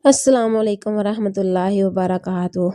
السلام علیکم ورحمۃ اللہ وبرکاتہ۔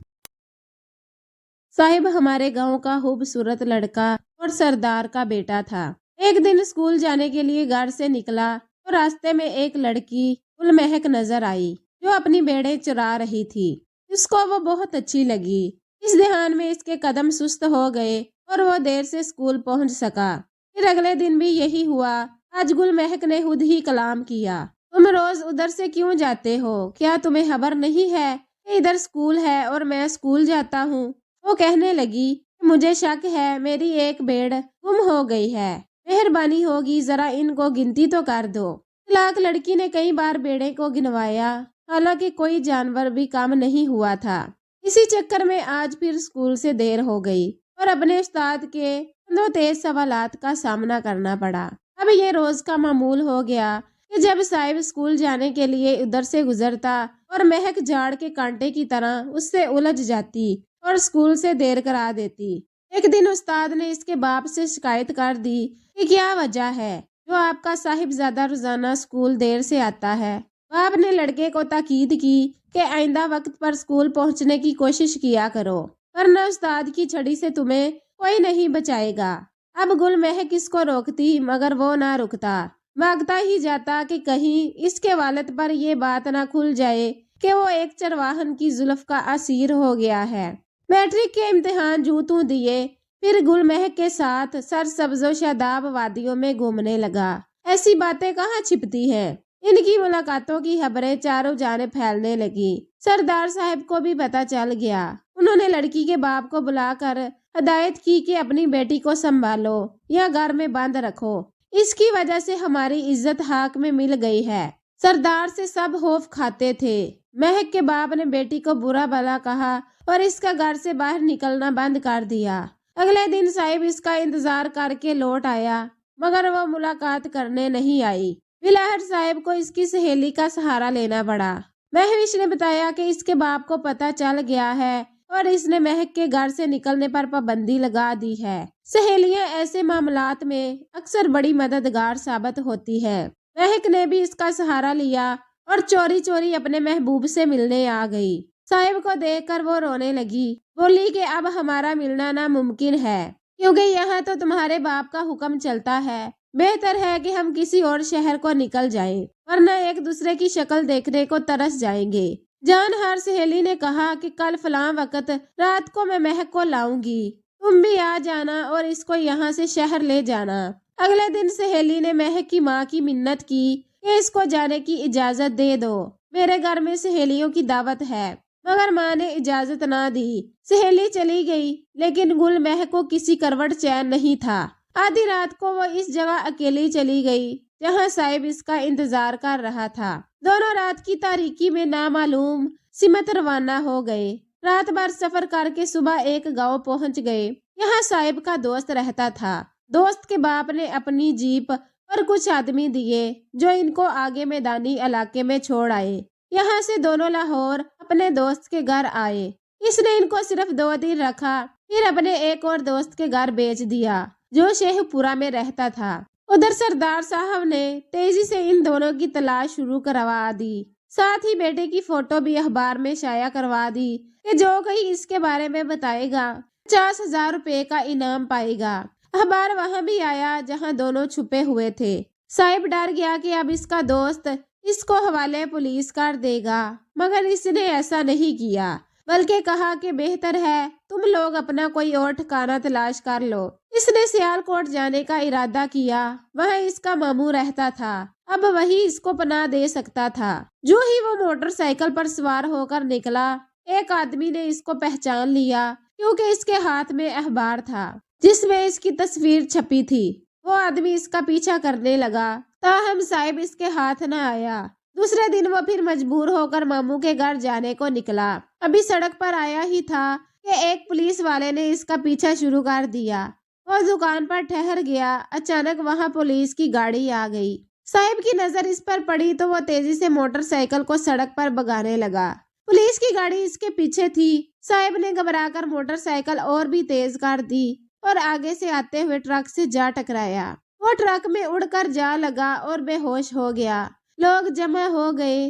صاحب ہمارے گاؤں کا خوبصورت لڑکا اور سردار کا بیٹا تھا۔ ایک دن اسکول جانے کے لیے گھر سے نکلا تو راستے میں ایک لڑکی گل مہک نظر آئی جو اپنی بھیڑیں چرا رہی تھی۔ اس کو وہ بہت اچھی لگی۔ اس دھیان میں اس کے قدم سست ہو گئے اور وہ دیر سے اسکول پہنچ سکا۔ پھر اگلے دن بھی یہی ہوا۔ آج گل مہک نے خود ہی کلام کیا، تم روز ادھر سے کیوں جاتے ہو؟ کیا تمہیں خبر نہیں ہے کہ ادھر اسکول ہے اور میں اسکول جاتا ہوں؟ وہ کہنے لگی کہ مجھے شک ہے میری ایک بھیڑ گم ہو گئی ہے، مہربانی ہوگی ذرا ان کو گنتی تو کر دو۔ چلاک لڑکی نے کئی بار بھیڑیں کو گنوایا، حالانکہ کوئی جانور بھی کم نہیں ہوا تھا۔ اسی چکر میں آج پھر اسکول سے دیر ہو گئی اور اپنے استاد کے چندوں تیز سوالات کا سامنا کرنا پڑا۔ اب یہ روز کا معمول ہو گیا کہ جب صاحب اسکول جانے کے لیے ادھر سے گزرتا اور مہک جھاڑ کے کانٹے کی طرح اس سے الجھ جاتی اور اسکول سے دیر کرا دیتی۔ ایک دن استاد نے اس کے باپ سے شکایت کر دی کہ کیا وجہ ہے جو آپ کا صاحب زیادہ روزانہ اسکول دیر سے آتا ہے۔ باپ نے لڑکے کو تاکید کی کہ آئندہ وقت پر اسکول پہنچنے کی کوشش کیا کرو، ورنہ استاد کی چھڑی سے تمہیں کوئی نہیں بچائے گا۔ اب گل مہک اس کو روکتی مگر وہ نہ رکتا، بھاگتا ہی جاتا کہ کہیں اس کے والد پر یہ بات نہ کھل جائے کہ وہ ایک چرواہن کی زلف کا اسیر ہو گیا ہے۔ میٹرک کے امتحان جوں دیے، پھر گل مہک کے ساتھ سرسبز و شاداب وادیوں میں گھومنے لگا۔ ایسی باتیں کہاں چھپتی ہیں، ان کی ملاقاتوں کی خبریں چاروں جانب پھیلنے لگی۔ سردار صاحب کو بھی پتہ چل گیا۔ انہوں نے لڑکی کے باپ کو بلا کر ہدایت کی کہ اپنی بیٹی کو سنبھالو یا گھر میں بند رکھو، اس کی وجہ سے ہماری عزت حق میں مل گئی ہے۔ سردار سے سب خوف کھاتے تھے۔ مہک کے باپ نے بیٹی کو برا بھلا کہا اور اس کا گھر سے باہر نکلنا بند کر دیا۔ اگلے دن صاحب اس کا انتظار کر کے لوٹ آیا مگر وہ ملاقات کرنے نہیں آئی۔ بلاخر صاحب کو اس کی سہیلی کا سہارا لینا پڑا۔ مہوش نے بتایا کہ اس کے باپ کو پتہ چل گیا ہے اور اس نے مہک کے گھر سے نکلنے پر پابندی لگا دی ہے۔ سہیلیاں ایسے معاملات میں اکثر بڑی مددگار ثابت ہوتی ہے۔ مہک نے بھی اس کا سہارا لیا اور چوری چوری اپنے محبوب سے ملنے آ گئی۔ صاحب کو دیکھ کر وہ رونے لگی، بولی کہ اب ہمارا ملنا ناممکن ہے کیونکہ یہاں تو تمہارے باپ کا حکم چلتا ہے۔ بہتر ہے کہ ہم کسی اور شہر کو نکل جائیں، ورنہ ایک دوسرے کی شکل دیکھنے کو ترس جائیں گے۔ جان ہار سہیلی نے کہا کہ کل فلاں وقت رات کو میں مہک کو لاؤں گی، تم بھی آ جانا اور اس کو یہاں سے شہر لے جانا۔ اگلے دن سہیلی نے مہک کی ماں کی منت کی کہ اس کو جانے کی اجازت دے دو، میرے گھر میں سہیلیوں کی دعوت ہے، مگر ماں نے اجازت نہ دی۔ سہیلی چلی گئی لیکن گل مہک کو کسی کروٹ چین نہیں تھا۔ آدھی رات کو وہ اس جگہ اکیلی چلی گئی جہاں صاحب اس کا انتظار کر رہا تھا۔ دونوں رات کی تاریکی میں نامعلوم سمت روانہ ہو گئے۔ رات بھر سفر کر کے صبح ایک گاؤں پہنچ گئے۔ یہاں صاحب کا دوست رہتا تھا۔ دوست کے باپ نے اپنی جیپ اور کچھ آدمی دیے جو ان کو آگے میدانی علاقے میں چھوڑ آئے۔ یہاں سے دونوں لاہور اپنے دوست کے گھر آئے۔ اس نے ان کو صرف 2 دن رکھا، پھر اپنے ایک اور دوست کے گھر بیچ دیا جو شیخ پورہ میں رہتا تھا۔ ادھر سردار صاحب نے تیزی سے ان دونوں کی تلاش شروع کروا دی، ساتھ ہی بیٹے کی فوٹو بھی اخبار میں شائع کروا دی کہ جو کوئی اس کے بارے میں بتائے گا 50,000 روپے کا انعام پائے گا۔ اخبار وہاں بھی آیا جہاں دونوں چھپے ہوئے تھے۔ صاحب ڈر گیا کہ اب اس کا دوست اس کو حوالے پولیس کر دے گا، مگر اس نے ایسا نہیں کیا بلکہ کہا کہ بہتر ہے تم لوگ اپنا کوئی اور ٹھکانہ تلاش کر لو۔ اس نے سیالکوٹ جانے کا ارادہ کیا، وہاں اس کا ماموں رہتا تھا، اب وہی اس کو پناہ دے سکتا تھا۔ جو ہی وہ موٹر سائیکل پر سوار ہو کر نکلا، ایک آدمی نے اس کو پہچان لیا کیونکہ اس کے ہاتھ میں اخبار تھا جس میں اس کی تصویر چھپی تھی۔ وہ آدمی اس کا پیچھا کرنے لگا، تاہم صاحب اس کے ہاتھ نہ آیا۔ دوسرے دن وہ پھر مجبور ہو کر ماموں کے گھر جانے کو نکلا۔ ابھی سڑک پر آیا ہی تھا کہ ایک پولیس والے نے اس کا پیچھا شروع کر دیا۔ وہ دکان پر ٹھہر گیا، اچانک وہاں پولیس کی گاڑی آ گئی۔ صاحب کی نظر اس پر پڑی تو وہ تیزی سے موٹر سائیکل کو سڑک پر بھگانے لگا۔ پولیس کی گاڑی اس کے پیچھے تھی۔ صاحب نے گھبرا کر موٹر سائیکل اور بھی تیز کر دی اور آگے سے آتے ہوئے ٹرک سے جا ٹکرایا۔ وہ ٹرک میں اڑ کر جا لگا اور بے ہوش ہو گیا۔ لوگ جمع ہو گئے۔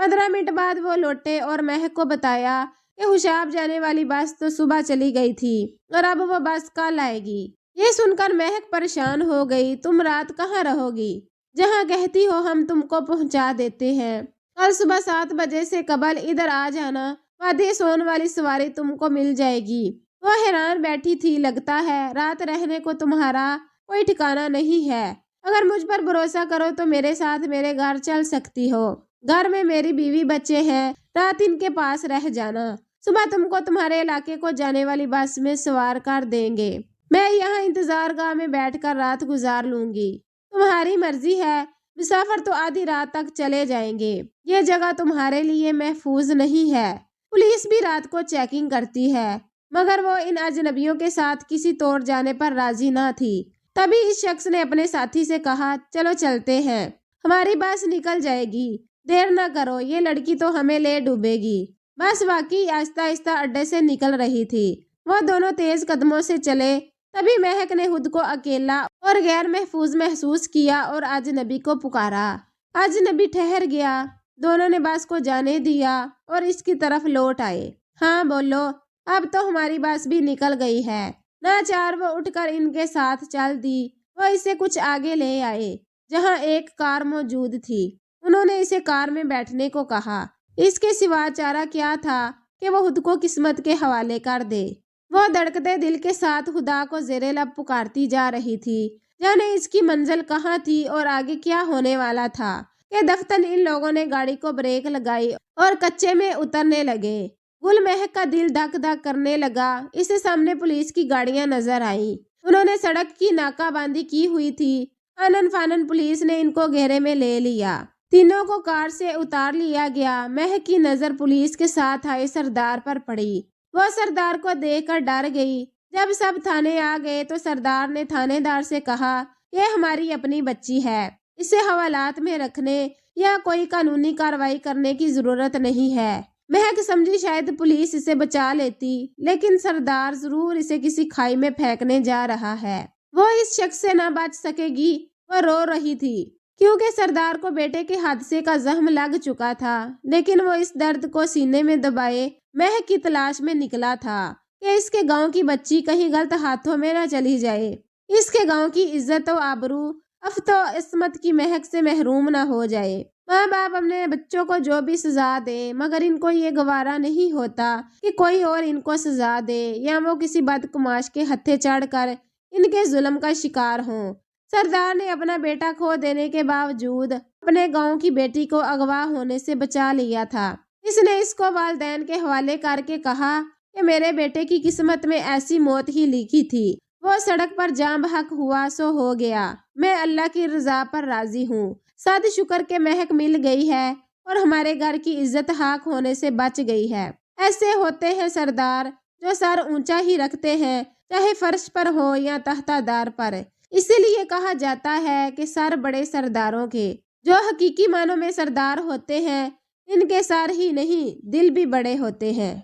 15 منٹ بعد وہ لوٹے اور مہک کو بتایا کہ حشاب جانے والی بس تو صبح چلی گئی تھی اور اب وہ بس کل آئے گی۔ یہ سن کر مہک پریشان ہو گئی۔ تم رات کہاں رہو گی؟ جہاں کہتی ہو ہم تم کو پہنچا دیتے ہیں۔ کل صبح 7 بجے سے قبل ادھر آ جانا، وادی سون والی سواری تم کو مل جائے گی۔ وہ حیران بیٹھی تھی۔ لگتا ہے رات رہنے کو تمہارا کوئی ٹھکانہ نہیں ہے۔ اگر مجھ پر بھروسہ کرو تو میرے ساتھ میرے گھر چل سکتی ہو۔ گھر میں میری بیوی بچے ہیں، رات ان کے پاس رہ جانا۔ صبح تم کو تمہارے علاقے کو جانے والی بس میں سوار کر دیں گے۔ میں یہاں انتظار گاہ میں بیٹھ کر رات گزار لوں گی۔ تمہاری مرضی ہے، مسافر تو آدھی رات تک چلے جائیں گے۔ یہ جگہ تمہارے لیے محفوظ نہیں ہے۔ پولیس بھی رات کو چیکنگ کرتی ہے، مگر وہ ان اجنبیوں کے ساتھ کسی طور جانے پر راضی نہ تھی۔ تبھی اس شخص نے اپنے ساتھی سے کہا، چلو چلتے ہیں، ہماری بس نکل جائے گی، دیر نہ کرو، یہ لڑکی تو ہمیں لے ڈوبے گی۔ بس واقعی آہستہ آہستہ اڈے سے نکل رہی تھی۔ وہ دونوں تیز قدموں سے چلے۔ تبھی مہک نے خود کو اکیلا اور غیر محفوظ محسوس کیا اور اجنبی کو پکارا۔ اجنبی ٹھہر گیا۔ دونوں نے بس کو جانے دیا اور اس کی طرف لوٹ آئے۔ ہاں بولو، اب تو ہماری بس بھی نکل گئی ہے۔ ناچار وہ اٹھ کر ان کے ساتھ چل دی۔ وہ اسے کچھ آگے لے آئے جہاں ایک کار موجود تھی۔ انہوں نے اسے کار میں بیٹھنے کو کہا۔ اس کے سوا چارہ کیا تھا کہ وہ خود کو قسمت کے حوالے کر دے۔ وہ دھڑکتے دل کے ساتھ خدا کو زیر لب پکارتی جا رہی تھی، جانے اس کی منزل کہاں تھی اور آگے کیا ہونے والا تھا کہ دفتن ان لوگوں نے گاڑی کو بریک لگائی اور کچے میں اترنے لگے۔ گل مہک کا دل دھک دھک کرنے لگا۔ اسے سامنے پولیس کی گاڑیاں نظر آئیں۔ انہوں نے سڑک کی ناکہ بندی کی ہوئی تھی۔ آنن فانن پولیس نے ان کو گھیرے میں لے لیا۔ تینوں کو کار سے اتار لیا گیا۔ مہک کی نظر پولیس کے ساتھ آئے سردار پر پڑی۔ وہ سردار کو دیکھ کر ڈر گئی۔ جب سب تھانے آ گئے تو سردار نے تھانے دار سے کہا، یہ ہماری اپنی بچی ہے، اسے حوالات میں رکھنے یا کوئی قانونی کارروائی کرنے کی ضرورت نہیں ہے۔ مہک سمجھی شاید پولیس اسے بچا لیتی، لیکن سردار ضرور اسے کسی کھائی میں پھینکنے جا رہا ہے۔ وہ اس شخص سے نہ بچ سکے گی۔ وہ رو رہی تھی کیونکہ سردار کو بیٹے کے حادثے کا زخم لگ چکا تھا، لیکن وہ اس درد کو سینے میں دبائے مہک کی تلاش میں نکلا تھا کہ اس کے گاؤں کی بچی کہیں غلط ہاتھوں میں نہ چلی جائے، اس کے گاؤں کی عزت و آبرو، عفت و عصمت کی مہک سے محروم نہ ہو جائے۔ ماں باپ اپنے بچوں کو جو بھی سزا دیں، مگر ان کو یہ گوارا نہیں ہوتا کہ کوئی اور ان کو سزا دے یا وہ کسی بدکماش کے ہتھے چڑھ کر ان کے ظلم کا شکار ہوں۔ سردار نے اپنا بیٹا کھو دینے کے باوجود اپنے گاؤں کی بیٹی کو اغوا ہونے سے بچا لیا تھا۔ اس نے اس کو والدین کے حوالے کر کے کہا کہ میرے بیٹے کی قسمت میں ایسی موت ہی لکھی تھی۔ وہ سڑک پر جاں بحق ہوا سو ہو گیا۔ میں اللہ کی رضا پر راضی ہوں۔ صد شکر کہ مہک مل گئی ہے اور ہمارے گھر کی عزت حاق ہونے سے بچ گئی ہے۔ ایسے ہوتے ہیں سردار جو سر اونچا ہی رکھتے ہیں، چاہے فرش پر ہو یا تختہ دار پر۔ اسی لیے کہا جاتا ہے کہ سر بڑے سرداروں کے۔ جو حقیقی معنوں میں سردار ہوتے ہیں، ان کے سر ہی نہیں دل بھی بڑے ہوتے ہیں۔